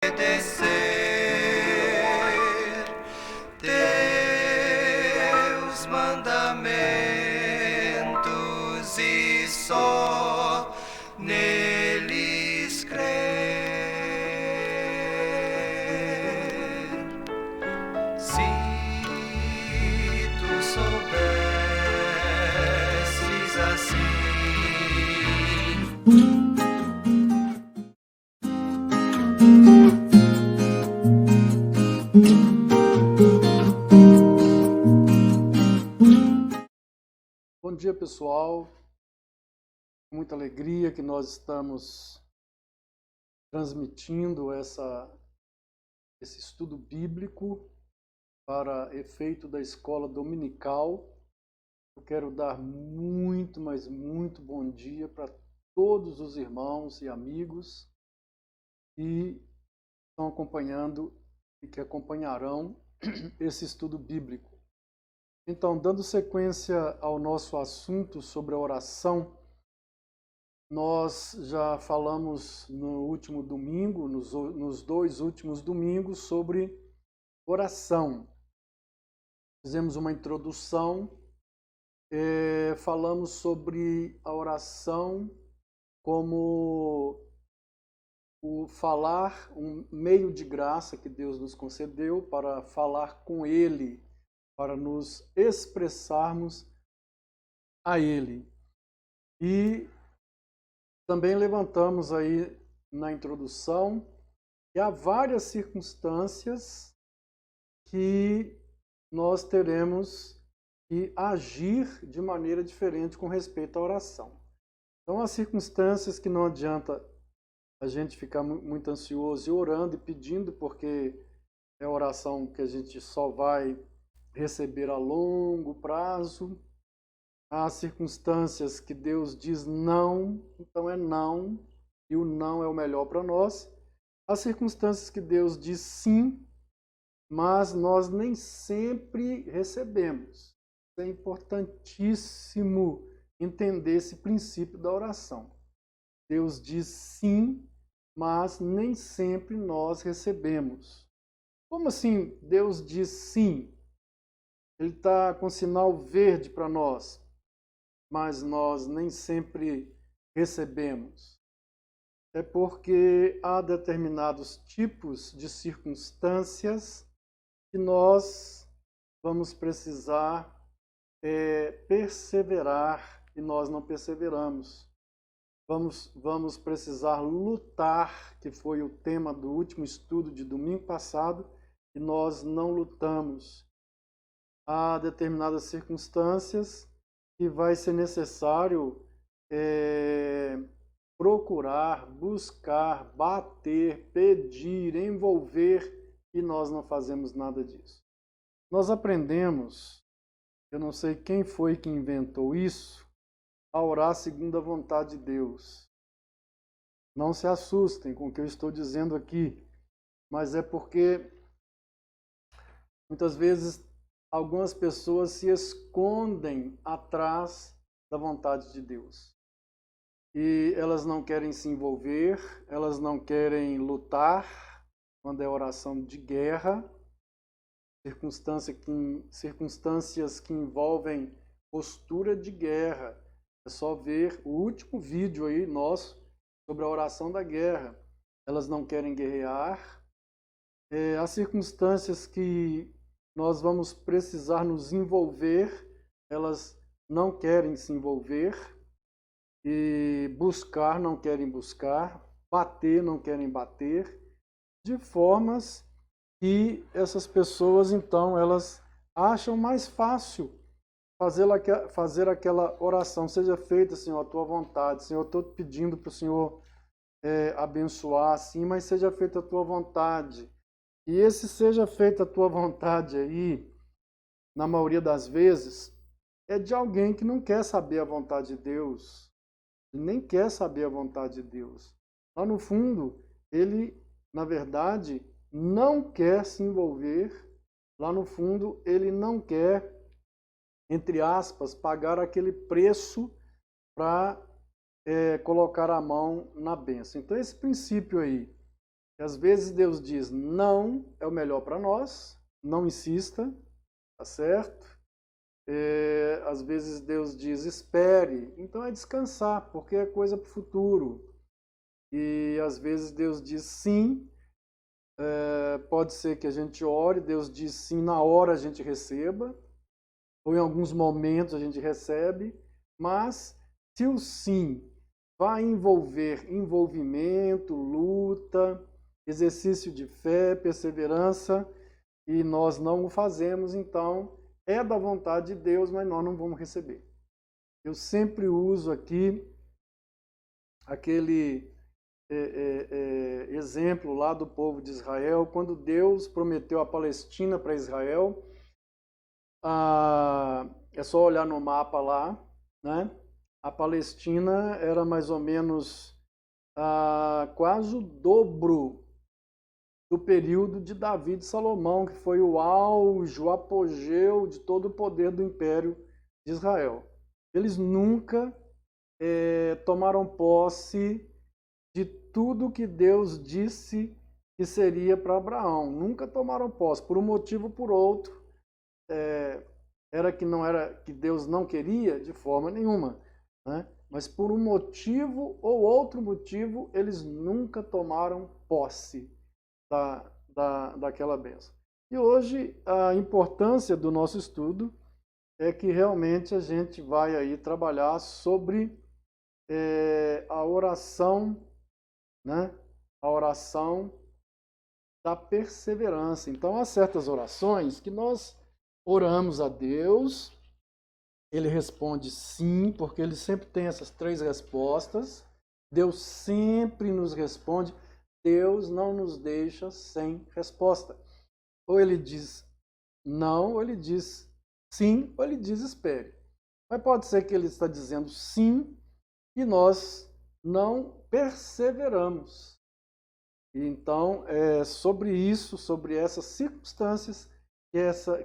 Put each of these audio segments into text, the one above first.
obedecer teus mandamentos e só neles crer. Se tu soubesses assim. Bom dia, pessoal. Com muita alegria que nós estamos transmitindo esse estudo bíblico para efeito da escola dominical. Eu quero dar muito, mas muito bom dia para todos os irmãos e amigos que estão acompanhando e que acompanharão esse estudo bíblico. Então, dando sequência ao nosso assunto sobre a oração, nós já falamos no último domingo, nos dois últimos domingos, sobre oração. Fizemos uma introdução, falamos sobre a oração como o falar, um meio de graça que Deus nos concedeu para falar com Ele, para nos expressarmos a Ele. E também levantamos aí na introdução que há várias circunstâncias que nós teremos que agir de maneira diferente com respeito à oração. Então, há circunstâncias que não adianta a gente ficar muito ansioso e orando e pedindo, porque é oração que a gente só vai receber a longo prazo. Há circunstâncias que Deus diz não, então é não, e o não é o melhor para nós. Há circunstâncias que Deus diz sim, mas nós nem sempre recebemos. É importantíssimo entender esse princípio da oração. Deus diz sim, mas nem sempre nós recebemos. Como assim Deus diz sim? Ele está com sinal verde para nós, mas nós nem sempre recebemos. É porque há determinados tipos de circunstâncias que nós vamos precisar perseverar e nós não perseveramos. Vamos precisar lutar, que foi o tema do último estudo de domingo passado, e nós não lutamos. Há determinadas circunstâncias que vai ser necessário procurar, buscar, bater, pedir, envolver, e nós não fazemos nada disso. Nós aprendemos, eu não sei quem foi que inventou isso, a orar segundo a vontade de Deus. Não se assustem com o que eu estou dizendo aqui, mas é porque muitas vezes algumas pessoas se escondem atrás da vontade de Deus. E elas não querem se envolver, elas não querem lutar, quando é oração de guerra, circunstâncias que envolvem postura de guerra. É só ver o último vídeo aí nosso sobre a oração da guerra. Elas não querem guerrear. Há circunstâncias que nós vamos precisar nos envolver, elas não querem se envolver, e buscar não querem buscar, bater não querem bater, de formas que essas pessoas, então, elas acham mais fácil fazer aquela oração. Seja feita, Senhor, a tua vontade. Senhor, eu estou pedindo para o Senhor abençoar, sim, mas seja feita a tua vontade. E esse seja feita a tua vontade aí, na maioria das vezes, é de alguém que não quer saber a vontade de Deus, nem quer saber a vontade de Deus. Lá no fundo, ele, na verdade, não quer se envolver. Lá no fundo, ele não quer, entre aspas, pagar aquele preço para colocar a mão na bênção. Então, esse princípio aí E às vezes Deus diz, não é o melhor para nós, não insista, tá certo? Às vezes Deus diz, espere, então é descansar, porque é coisa para o futuro. E às vezes Deus diz sim, pode ser que a gente ore, Deus diz sim, na hora a gente receba, ou em alguns momentos a gente recebe, mas se o sim vai envolver envolvimento, luta, exercício de fé, perseverança, e nós não o fazemos, então é da vontade de Deus, mas nós não vamos receber. Eu sempre uso aqui aquele exemplo lá do povo de Israel, quando Deus prometeu a Palestina para Israel. É só olhar no mapa lá, né? A Palestina era mais ou menos quase o dobro do período de Davi e de Salomão, que foi o auge, o apogeu de todo o poder do Império de Israel. Eles nunca tomaram posse de tudo que Deus disse que seria para Abraão. Nunca tomaram posse, por um motivo ou por outro. Era que Deus não queria de forma nenhuma, né? Mas por um motivo ou outro motivo, eles nunca tomaram posse daquela bênção. E hoje a importância do nosso estudo é que realmente a gente vai aí trabalhar sobre a oração, né? A oração da perseverança. Então, há certas orações que nós oramos a Deus, ele responde sim, porque ele sempre tem essas 3 respostas. Deus sempre nos responde. Deus não nos deixa sem resposta. Ou ele diz não, ou ele diz sim, ou ele diz espere. Mas pode ser que ele está dizendo sim e nós não perseveramos. Então, é sobre isso, sobre essas circunstâncias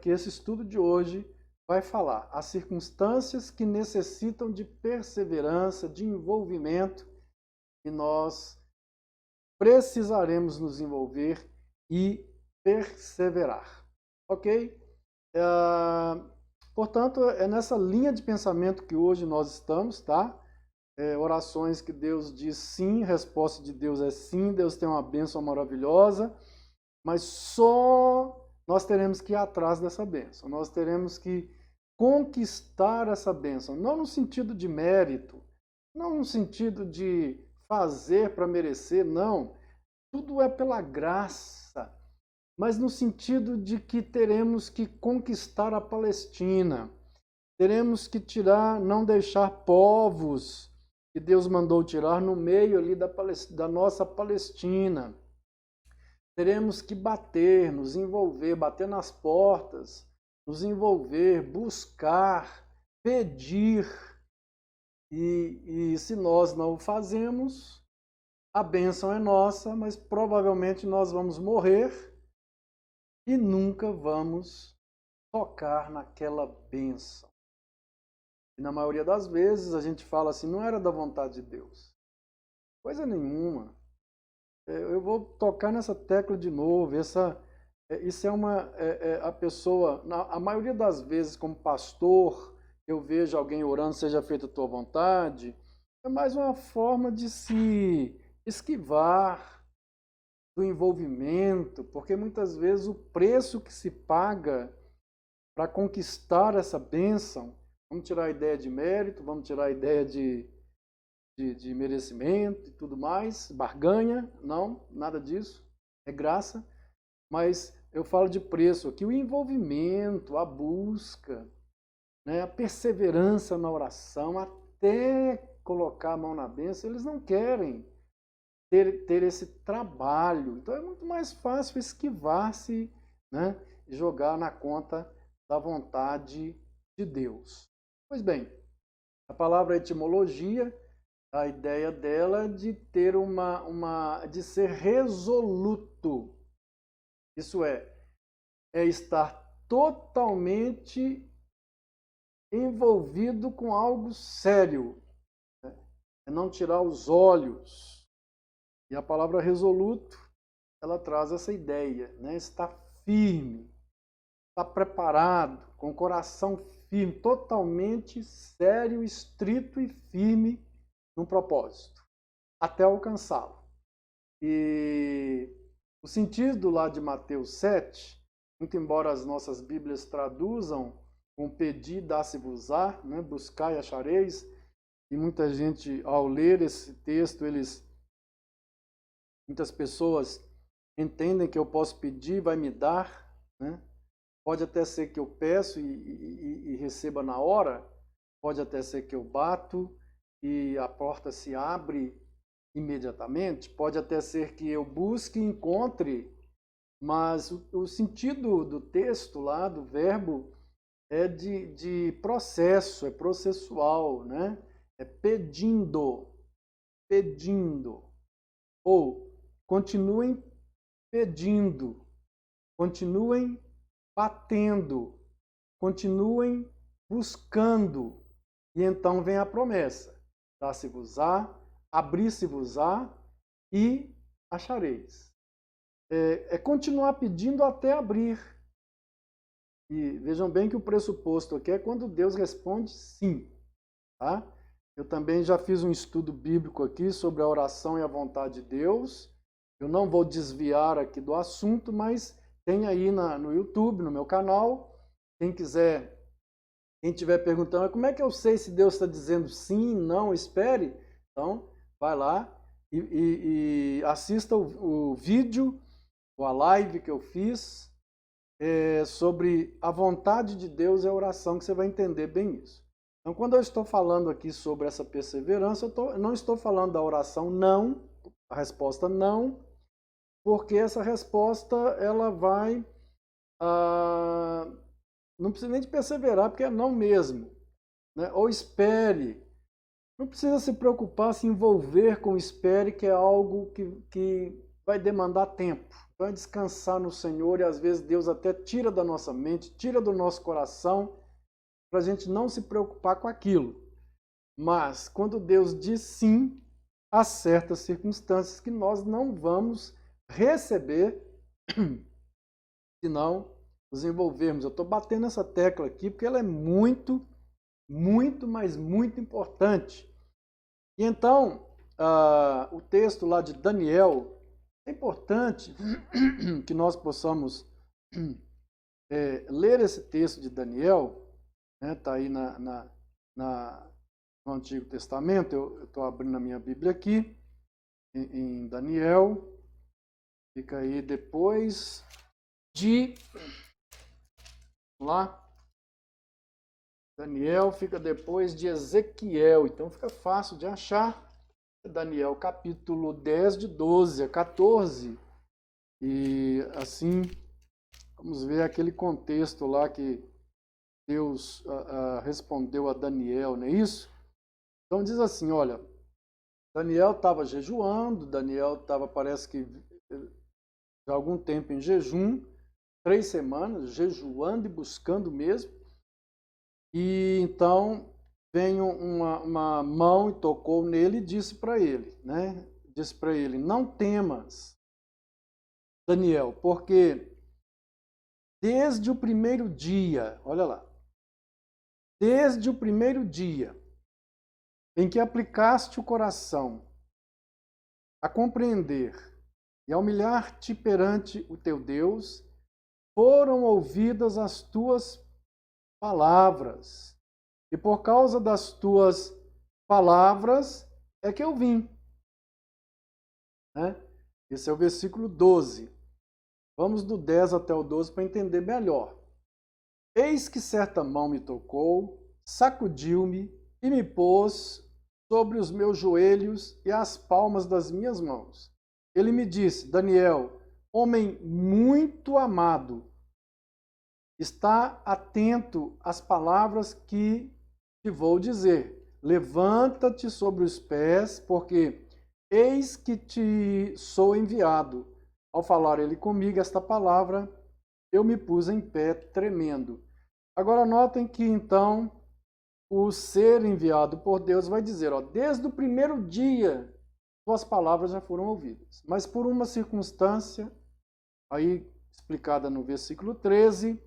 que esse estudo de hoje vai falar. As circunstâncias que necessitam de perseverança, de envolvimento, e nós precisaremos nos envolver e perseverar. Ok? Portanto, é nessa linha de pensamento que hoje nós estamos, tá? Orações que Deus diz sim, resposta de Deus é sim, Deus tem uma bênção maravilhosa, mas só nós teremos que ir atrás dessa bênção, nós teremos que conquistar essa bênção, não no sentido de mérito, não no sentido de fazer para merecer, não, tudo é pela graça, mas no sentido de que teremos que conquistar a Palestina, teremos que tirar, não deixar povos que Deus mandou tirar no meio ali da nossa Palestina. Teremos que bater, nos envolver, bater nas portas, nos envolver, buscar, pedir. E se nós não o fazemos, a bênção é nossa, mas provavelmente nós vamos morrer e nunca vamos tocar naquela bênção. E na maioria das vezes a gente fala assim, não era da vontade de Deus. Coisa nenhuma. Eu vou tocar nessa tecla de novo. Isso é a pessoa, a maioria das vezes como pastor, eu vejo alguém orando, seja feita a tua vontade, é mais uma forma de se esquivar do envolvimento, porque muitas vezes o preço que se paga para conquistar essa bênção, vamos tirar a ideia de mérito, vamos tirar a ideia de merecimento e tudo mais, barganha, não, nada disso, é graça, mas eu falo de preço aqui, o envolvimento, a busca, né, a perseverança na oração, até colocar a mão na bênção, eles não querem ter esse trabalho, então é muito mais fácil esquivar-se, né, e jogar na conta da vontade de Deus. Pois bem, a palavra etimologia, a ideia dela é de ter de ser resoluto. Isso é estar totalmente envolvido com algo sério, né? É não tirar os olhos. E a palavra resoluto ela traz essa ideia, né? Estar firme, estar preparado, com o coração firme, totalmente sério, estrito e firme no propósito, até alcançá-lo. E o sentido lá de Mateus 7, muito embora as nossas Bíblias traduzam com pedir, dá-se-vos-á, né? Buscar e achareis, e muita gente, ao ler esse texto, muitas pessoas entendem que eu posso pedir, vai me dar, né? Pode até ser que eu peço e receba na hora, pode até ser que eu bato e a porta se abre imediatamente, pode até ser que eu busque e encontre, mas o sentido do texto lá, do verbo, é de processo, é processual, né? É pedindo, ou continuem pedindo, continuem batendo, continuem buscando, e então vem a promessa: dá-se-vos-á, abrir-se-vos-á e achareis. É continuar pedindo até abrir. E vejam bem que o pressuposto aqui é quando Deus responde sim. Tá? Eu também já fiz um estudo bíblico aqui sobre a oração e a vontade de Deus. Eu não vou desviar aqui do assunto, mas tem aí no YouTube, no meu canal. Quem quiser, quem estiver perguntando, como é que eu sei se Deus está dizendo sim, não, espere? Então, vai lá e assista o vídeo, ou a live que eu fiz, sobre a vontade de Deus e a oração, que você vai entender bem isso. Então, quando eu estou falando aqui sobre essa perseverança, eu não estou falando da oração não, a resposta não, porque essa resposta ela vai... não precisa nem de perseverar, porque é não mesmo. Né? Ou espere. Não precisa se preocupar, se envolver com espere, que é algo que vai demandar tempo. Vai descansar no Senhor, e às vezes Deus até tira da nossa mente, tira do nosso coração, para a gente não se preocupar com aquilo. Mas quando Deus diz sim, há certas circunstâncias que nós não vamos receber se não nos envolvermos. Eu estou batendo essa tecla aqui porque ela é muito, mas muito importante. E então, o texto lá de Daniel, é importante que nós possamos ler esse texto de Daniel, está aí no Antigo Testamento. Eu estou abrindo a minha Bíblia aqui, em Daniel, fica aí depois de... lá, Daniel fica depois de Ezequiel, então fica fácil de achar. Daniel capítulo 10, de 12 a 14, e assim, vamos ver aquele contexto lá que Deus respondeu a Daniel, não é isso? Então diz assim, olha, Daniel estava jejuando, Daniel estava, parece que, já há algum tempo em jejum, 3 semanas, jejuando e buscando mesmo, e então veio uma mão e tocou nele e disse para ele, né? Disse para ele, não temas, Daniel, porque desde o primeiro dia, olha lá, desde o primeiro dia em que aplicaste o coração a compreender e a humilhar-te perante o teu Deus, foram ouvidas as tuas palavras, e por causa das tuas palavras é que eu vim. Né? Esse é o versículo 12. Vamos do 10 até o 12 para entender melhor. Eis que certa mão me tocou, sacudiu-me e me pôs sobre os meus joelhos e as palmas das minhas mãos. Ele me disse, Daniel, homem muito amado, está atento às palavras que te vou dizer. Levanta-te sobre os pés, porque eis que te sou enviado. Ao falar ele comigo esta palavra, eu me pus em pé tremendo. Agora notem que então o ser enviado por Deus vai dizer, desde o primeiro dia, suas palavras já foram ouvidas. Mas por uma circunstância, aí explicada no versículo 13,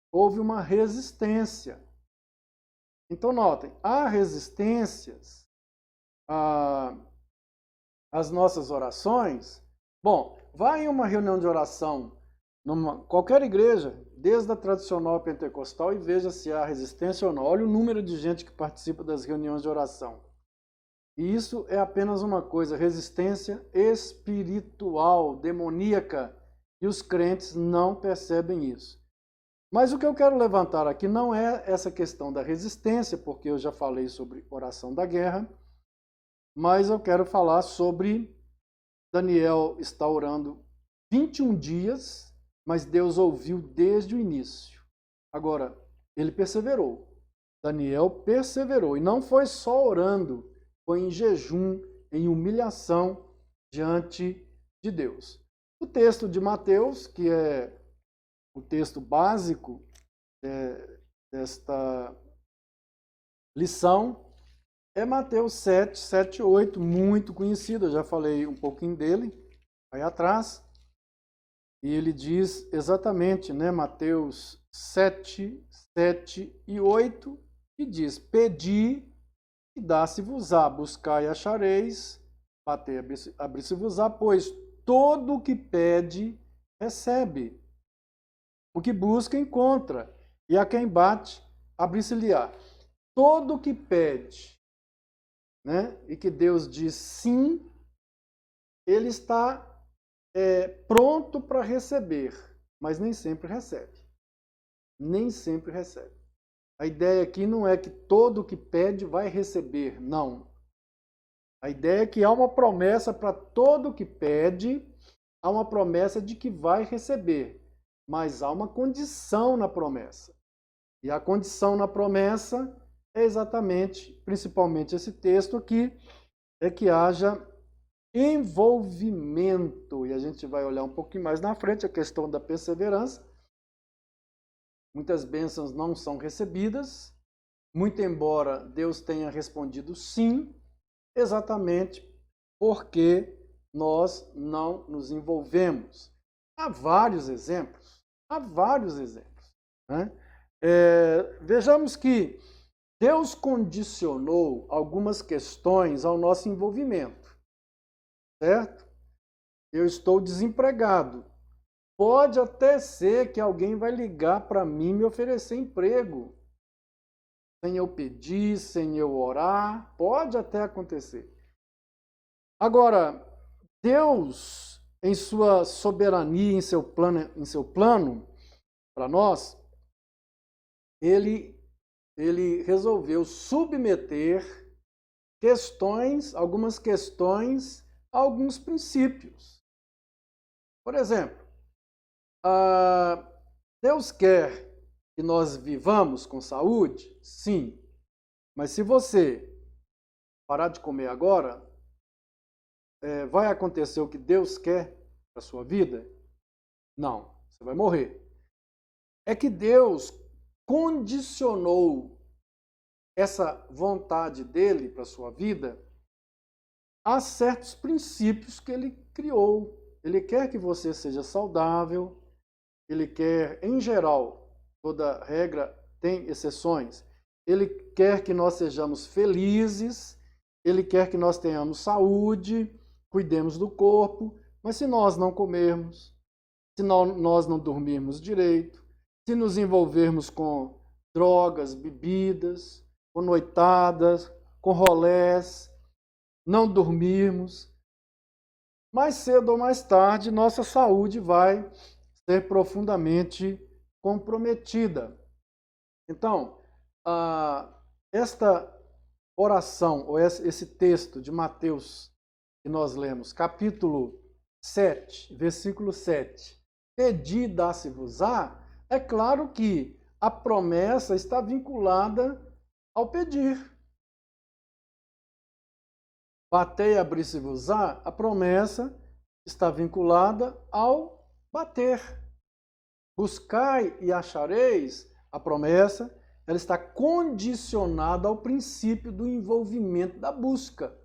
houve uma resistência. Então notem, há resistências às nossas orações. Bom, vai em uma reunião de oração, qualquer igreja, desde a tradicional pentecostal, e veja se há resistência ou não. Olha o número de gente que participa das reuniões de oração. E isso é apenas uma coisa, resistência espiritual, demoníaca, e os crentes não percebem isso. Mas o que eu quero levantar aqui não é essa questão da resistência, porque eu já falei sobre oração da guerra, mas eu quero falar sobre Daniel está orando 21 dias, mas Deus ouviu desde o início. Agora, ele perseverou. Daniel perseverou, e não foi só orando, foi em jejum, em humilhação diante de Deus. O texto de Mateus, que é o texto básico desta lição, é Mateus 7, 7 e 8, muito conhecido, eu já falei um pouquinho dele aí atrás. E ele diz exatamente, Mateus 7, 7 e 8, e diz: Pedi e dá-se-vos-á, buscai e achareis, batei e abrir-se-vos-á, pois todo o que pede, recebe. O que busca, encontra, e a quem bate, abrir-se-lhe-á. Todo o que pede, e que Deus diz sim, ele está pronto para receber, mas nem sempre recebe. Nem sempre recebe. A ideia aqui não é que todo o que pede vai receber, não. A ideia é que há uma promessa para todo o que pede, há uma promessa de que vai receber, mas há uma condição na promessa. E a condição na promessa é exatamente, principalmente esse texto aqui, é que haja envolvimento. E a gente vai olhar um pouquinho mais na frente a questão da perseverança. Muitas bênçãos não são recebidas, muito embora Deus tenha respondido sim, exatamente porque nós não nos envolvemos. Há vários exemplos. Vejamos que Deus condicionou algumas questões ao nosso envolvimento, certo? Eu estou desempregado. Pode até ser que alguém vai ligar para mim e me oferecer emprego, sem eu pedir, sem eu orar, pode até acontecer. Agora, Deus, em sua soberania, em seu plano para nós, ele resolveu submeter algumas questões a alguns princípios. Por exemplo, Deus quer que nós vivamos com saúde? Sim. Mas se você parar de comer agora, vai acontecer o que Deus quer para a sua vida? Não, você vai morrer. É que Deus condicionou essa vontade dele para a sua vida a certos princípios que ele criou. Ele quer que você seja saudável, ele quer, em geral, toda regra tem exceções, ele quer que nós sejamos felizes, ele quer que nós tenhamos saúde, cuidemos do corpo, mas se nós não comermos, se nós não dormirmos direito, se nos envolvermos com drogas, bebidas, com noitadas, com rolés, não dormirmos, mais cedo ou mais tarde nossa saúde vai ser profundamente comprometida. Então, esta oração, ou esse texto de Mateus que nós lemos, capítulo 7, versículo 7, pedi, dá-se-vos-á, é claro que a promessa está vinculada ao pedir. Batei, abrir-se-vos-á, a promessa está vinculada ao bater. Buscai e achareis, a promessa, ela está condicionada ao princípio do envolvimento da busca.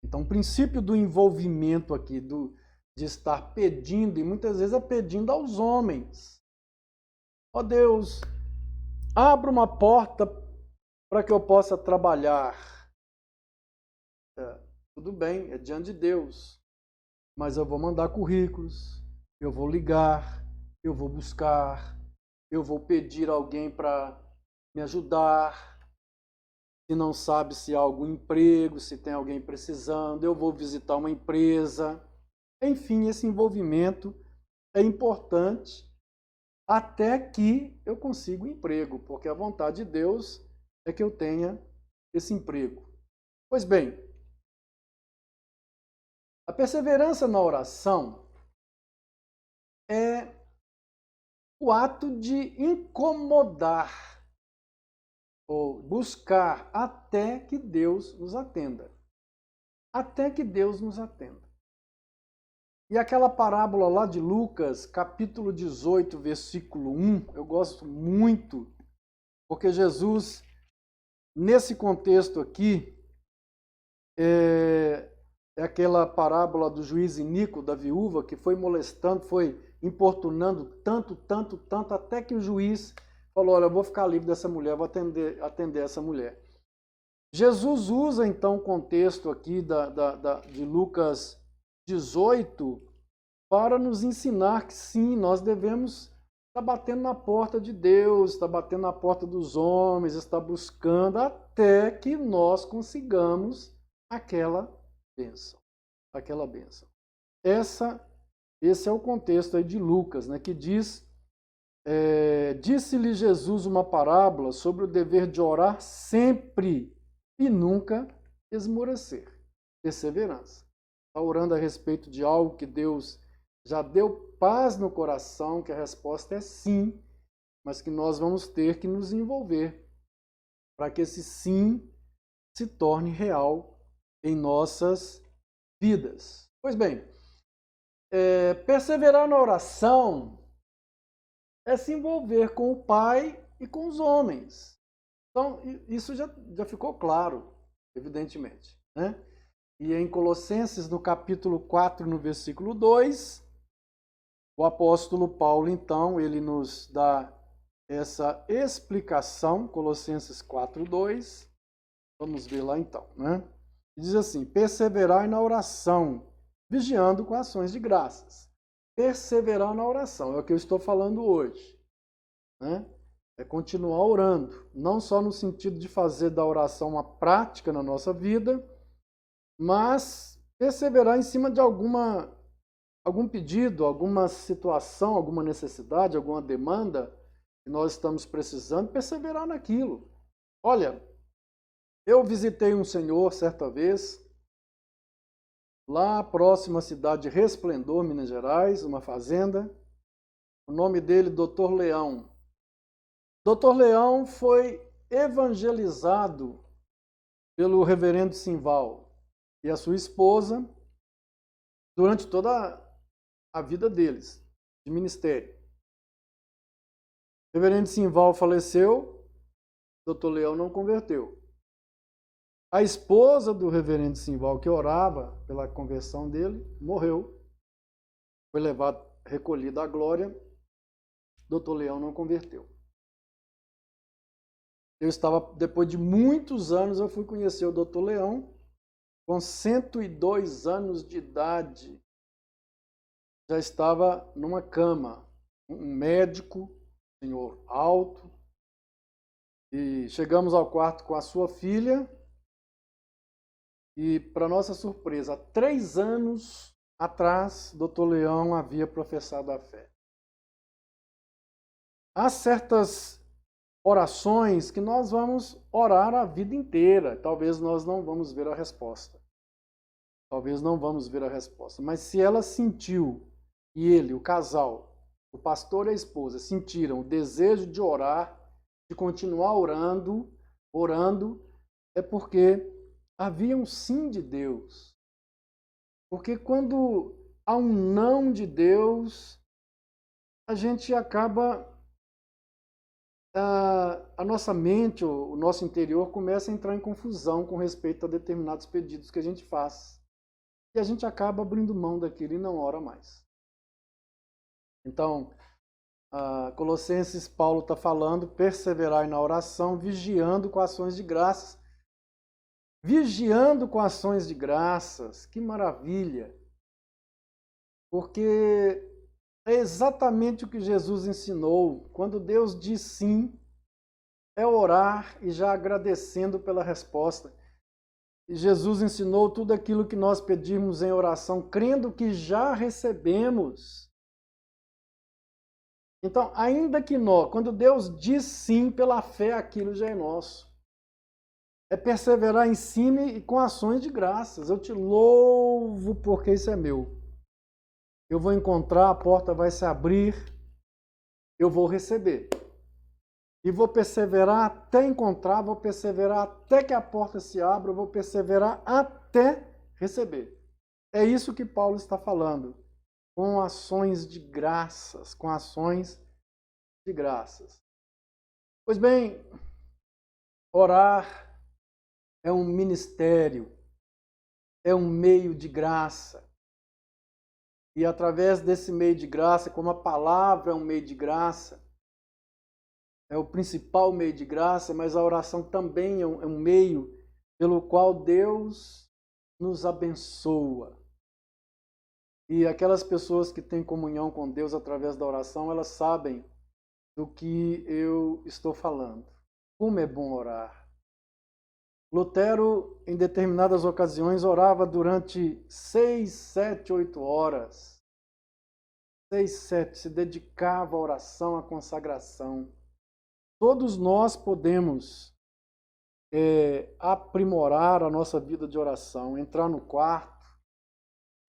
Então, o princípio do envolvimento aqui, de estar pedindo, e muitas vezes é pedindo aos homens. Ó Deus, abra uma porta para que eu possa trabalhar. Tudo bem, é diante de Deus. Mas eu vou mandar currículos, eu vou ligar, eu vou buscar, eu vou pedir alguém para me ajudar. Se não sabe se há algum emprego, se tem alguém precisando, eu vou visitar uma empresa. Enfim, esse envolvimento é importante até que eu consiga um emprego, porque a vontade de Deus é que eu tenha esse emprego. Pois bem, a perseverança na oração é o ato de incomodar ou buscar até que Deus nos atenda. Até que Deus nos atenda. E aquela parábola lá de Lucas, capítulo 18, versículo 1, eu gosto muito, porque Jesus, nesse contexto aqui, é aquela parábola do juiz iníquo, da viúva, que foi molestando, foi importunando tanto, até que o juiz falou, olha, eu vou ficar livre dessa mulher, vou atender essa mulher. Jesus usa, então, o contexto aqui de Lucas 18 para nos ensinar que, sim, nós devemos estar batendo na porta de Deus, estar batendo na porta dos homens, estar buscando até que nós consigamos aquela bênção. Esse é o contexto aí de Lucas, né, que diz, disse-lhe Jesus uma parábola sobre o dever de orar sempre e nunca esmorecer. Perseverança. Está orando a respeito de algo que Deus já deu paz no coração, que a resposta é sim, mas que nós vamos ter que nos envolver para que esse sim se torne real em nossas vidas. Pois bem, perseverar na oração é se envolver com o Pai e com os homens. Então, isso já ficou claro, evidentemente, né? E em Colossenses, no capítulo 4, no versículo 2, o apóstolo Paulo, então, ele nos dá essa explicação, Colossenses 4, 2. Vamos ver lá então, né? Diz assim, perseverai na oração, vigiando com ações de graças. Perseverar na oração, é o que eu estou falando hoje, né? É continuar orando, não só no sentido de fazer da oração uma prática na nossa vida, mas perseverar em cima de algum pedido, alguma situação, alguma necessidade, alguma demanda que nós estamos precisando, perseverar naquilo. Olha, eu visitei um senhor certa vez, lá próximo à cidade de Resplendor, Minas Gerais, uma fazenda. O nome dele, Dr. Leão. Dr. Leão foi evangelizado pelo reverendo Simval e a sua esposa durante toda a vida deles, de ministério. O reverendo Simval faleceu, Dr. Leão não converteu. A esposa do reverendo Simval, que orava pela conversão dele, morreu. Foi recolhida à glória. Dr. Leão não converteu. Depois de muitos anos, eu fui conhecer o Dr. Leão, com 102 anos de idade. Já estava numa cama, um médico, senhor alto. E chegamos ao quarto com a sua filha. E, para nossa surpresa, há 3 anos atrás, Dr. Leão havia professado a fé. Há certas orações que nós vamos orar a vida inteira. Talvez nós não vamos ver a resposta. Mas se ela sentiu, e ele, o casal, o pastor e a esposa, sentiram o desejo de orar, de continuar orando, é porque havia um sim de Deus. Porque quando há um não de Deus, a gente acaba a nossa mente, o nosso interior começa a entrar em confusão com respeito a determinados pedidos que a gente faz. E a gente acaba abrindo mão daquilo e não ora mais. Então, Colossenses, Paulo está falando, perseverai na oração, vigiando com ações de graças. Vigiando com ações de graças, que maravilha! Porque é exatamente o que Jesus ensinou. Quando Deus diz sim, é orar e já agradecendo pela resposta. E Jesus ensinou tudo aquilo que nós pedimos em oração, crendo que já recebemos. Então, ainda que nós, quando Deus diz sim pela fé, aquilo já é nosso. É perseverar em cima e com ações de graças. Eu te louvo porque isso é meu. Eu vou encontrar, a porta vai se abrir, eu vou receber. E vou perseverar até encontrar, vou perseverar até que a porta se abra, eu vou perseverar até receber. É isso que Paulo está falando. Com ações de graças, com ações de graças. Pois bem, orar é um ministério, é um meio de graça. E através desse meio de graça, como a palavra é um meio de graça, é o principal meio de graça, mas a oração também é um meio pelo qual Deus nos abençoa. E aquelas pessoas que têm comunhão com Deus através da oração, elas sabem do que eu estou falando. Como é bom orar. Lutero, em determinadas ocasiões, orava durante 6, 7, 8 horas. 6, 7, se dedicava à oração, à consagração. Todos nós podemos aprimorar a nossa vida de oração, entrar no quarto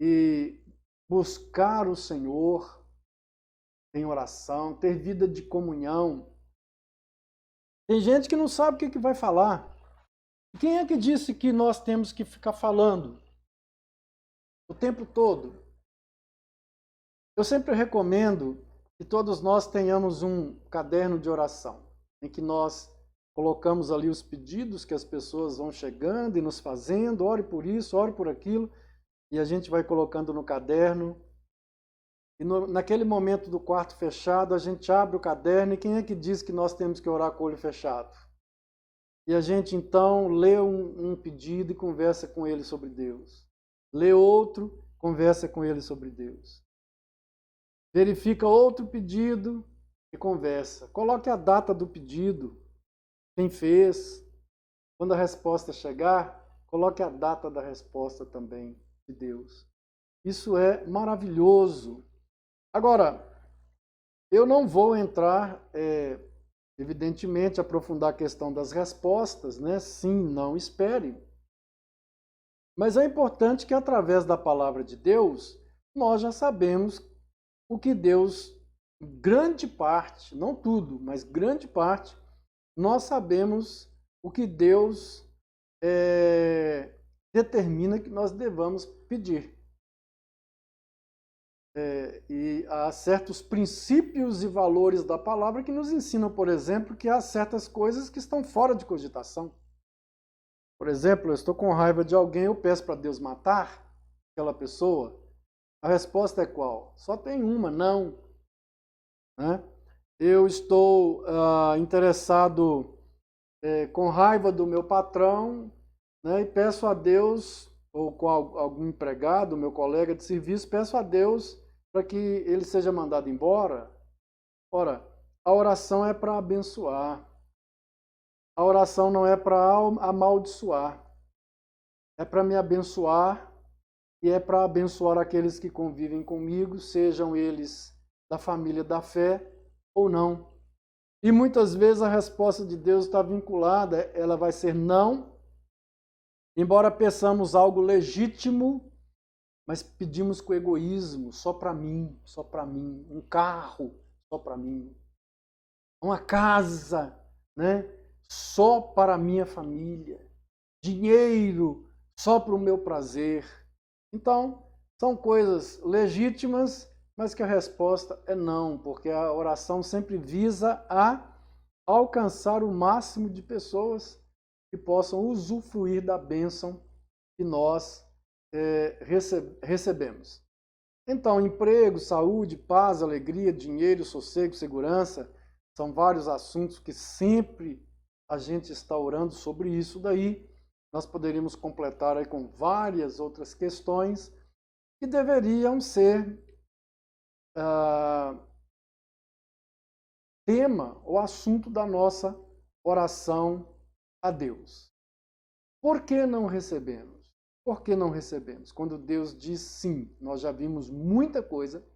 e buscar o Senhor em oração, ter vida de comunhão. Tem gente que não sabe o que vai falar. Quem é que disse que nós temos que ficar falando o tempo todo? Eu sempre recomendo que todos nós tenhamos um caderno de oração, em que nós colocamos ali os pedidos que as pessoas vão chegando e nos fazendo, ore por isso, ore por aquilo, e a gente vai colocando no caderno. E naquele momento do quarto fechado, a gente abre o caderno, e quem é que diz que nós temos que orar com o olho fechado? E a gente então lê um pedido e conversa com ele sobre Deus. Lê outro, conversa com ele sobre Deus. Verifica outro pedido e conversa. Coloque a data do pedido, quem fez. Quando a resposta chegar, coloque a data da resposta também de Deus. Isso é maravilhoso. Agora, eu não vou entrar... evidentemente, aprofundar a questão das respostas, né? Sim, não, espere. Mas é importante que, através da palavra de Deus, nós já sabemos o que Deus, grande parte, não tudo, mas grande parte, nós sabemos o que Deus determina que nós devamos pedir. E há certos princípios e valores da palavra que nos ensinam, por exemplo, que há certas coisas que estão fora de cogitação. Por exemplo, eu estou com raiva de alguém, eu peço para Deus matar aquela pessoa. A resposta é qual? Só tem uma, não. Né? Eu estou interessado, com raiva do meu patrão, né, e peço a Deus, ou com algum empregado, meu colega de serviço, peço a Deus para que ele seja mandado embora. Ora, a oração é para abençoar. A oração não é para amaldiçoar. É para me abençoar e é para abençoar aqueles que convivem comigo, sejam eles da família da fé ou não. E muitas vezes a resposta de Deus está vinculada, ela vai ser não, embora peçamos algo legítimo, mas pedimos com egoísmo, só para mim, um carro, só para mim, uma casa, né? Só para a minha família, dinheiro, só para o meu prazer. Então, são coisas legítimas, mas que a resposta é não, porque a oração sempre visa a alcançar o máximo de pessoas que possam usufruir da bênção que nós recebemos. Então, emprego, saúde, paz, alegria, dinheiro, sossego, segurança, são vários assuntos que sempre a gente está orando sobre isso daí. Nós poderíamos completar aí com várias outras questões que deveriam ser tema ou assunto da nossa oração a Deus. Por que não recebemos? Por que não recebemos? Quando Deus diz sim, nós já vimos muita coisa,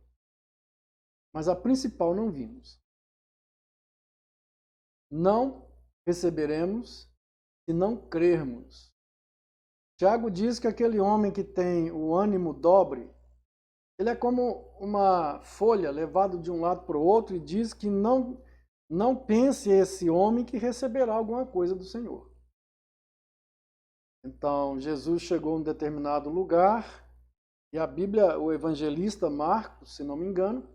mas a principal não vimos. Não receberemos se não crermos. Tiago diz que aquele homem que tem o ânimo dobre, ele é como uma folha levada de um lado para o outro e diz que não pense esse homem que receberá alguma coisa do Senhor. Então, Jesus chegou em um determinado lugar e a Bíblia, o evangelista Marcos, se não me engano,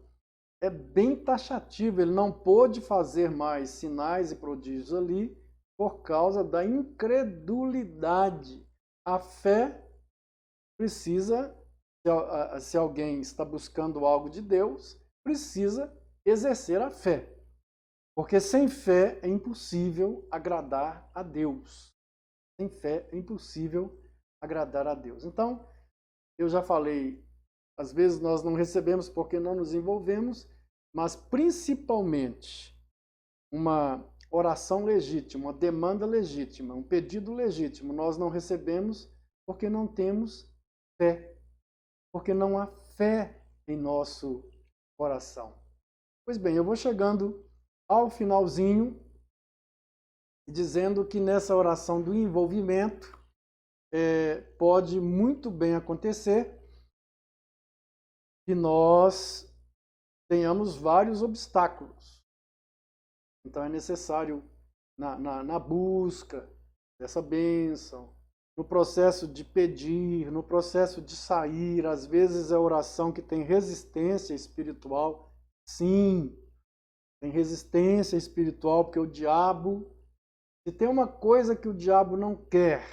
é bem taxativo. Ele não pôde fazer mais sinais e prodígios ali por causa da incredulidade. A fé precisa, se alguém está buscando algo de Deus, precisa exercer a fé. Porque sem fé é impossível agradar a Deus. Sem fé é impossível agradar a Deus. Então, eu já falei, às vezes nós não recebemos porque não nos envolvemos, mas principalmente uma oração legítima, uma demanda legítima, um pedido legítimo, nós não recebemos porque não temos fé, porque não há fé em nosso coração. Pois bem, eu vou chegando ao finalzinho, dizendo que nessa oração do envolvimento pode muito bem acontecer que nós tenhamos vários obstáculos. Então é necessário, na busca dessa bênção, no processo de pedir, no processo de sair, às vezes é oração que tem resistência espiritual. Sim, tem resistência espiritual, porque o diabo, se tem uma coisa que o diabo não quer,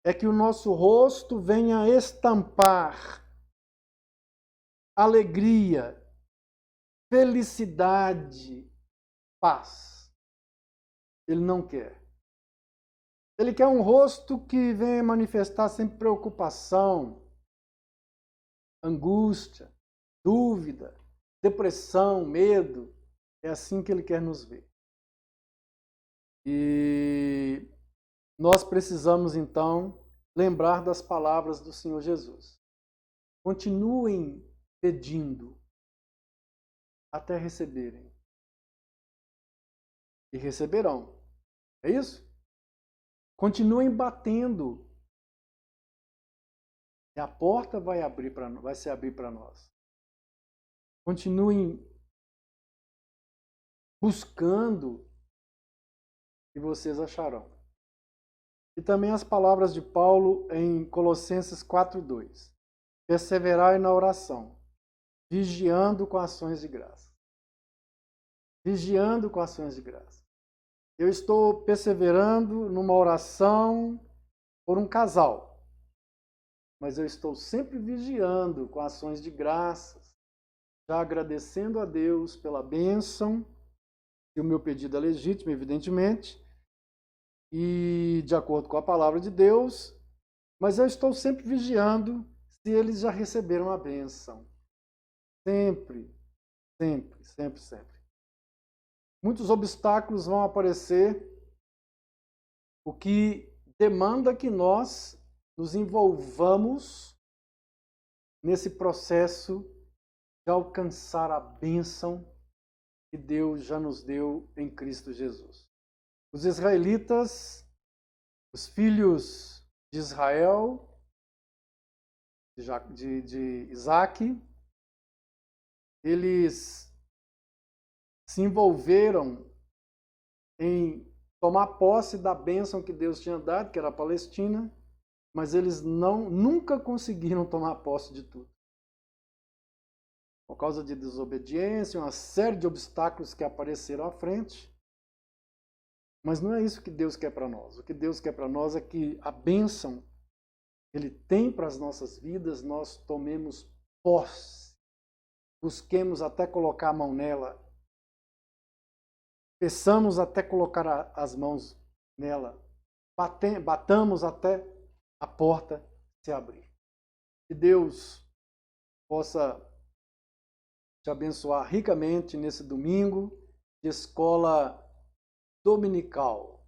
é que o nosso rosto venha estampar alegria, felicidade, paz. Ele não quer. Ele quer um rosto que venha manifestar sempre preocupação, angústia, dúvida, depressão, medo. É assim que ele quer nos ver. E nós precisamos, então, lembrar das palavras do Senhor Jesus. Continuem pedindo até receberem. E receberão. É isso? Continuem batendo. E a porta vai se abrir para nós. Continuem buscando e vocês acharão. E também as palavras de Paulo em Colossenses 4:2. Perseverai na oração, vigiando com ações de graça. Vigiando com ações de graça. Eu estou perseverando numa oração por um casal, mas eu estou sempre vigiando com ações de graças, já agradecendo a Deus pela bênção, e o meu pedido é legítimo, evidentemente, e de acordo com a palavra de Deus, mas eu estou sempre vigiando se eles já receberam a bênção. Sempre, sempre, sempre, sempre. Muitos obstáculos vão aparecer, o que demanda que nós nos envolvamos nesse processo de alcançar a bênção que Deus já nos deu em Cristo Jesus. Os israelitas, os filhos de Israel, de Isaac, eles se envolveram em tomar posse da bênção que Deus tinha dado, que era a Palestina, mas eles nunca conseguiram tomar posse de tudo. por causa de desobediência, uma série de obstáculos que apareceram à frente. Mas não é isso que Deus quer para nós. O que Deus quer para nós é que a bênção que Ele tem para as nossas vidas, nós tomemos posse. Busquemos até colocar a mão nela. Peçamos até colocar as mãos nela. Batamos até a porta se abrir. Que Deus possa te abençoar ricamente nesse domingo de escola dominical.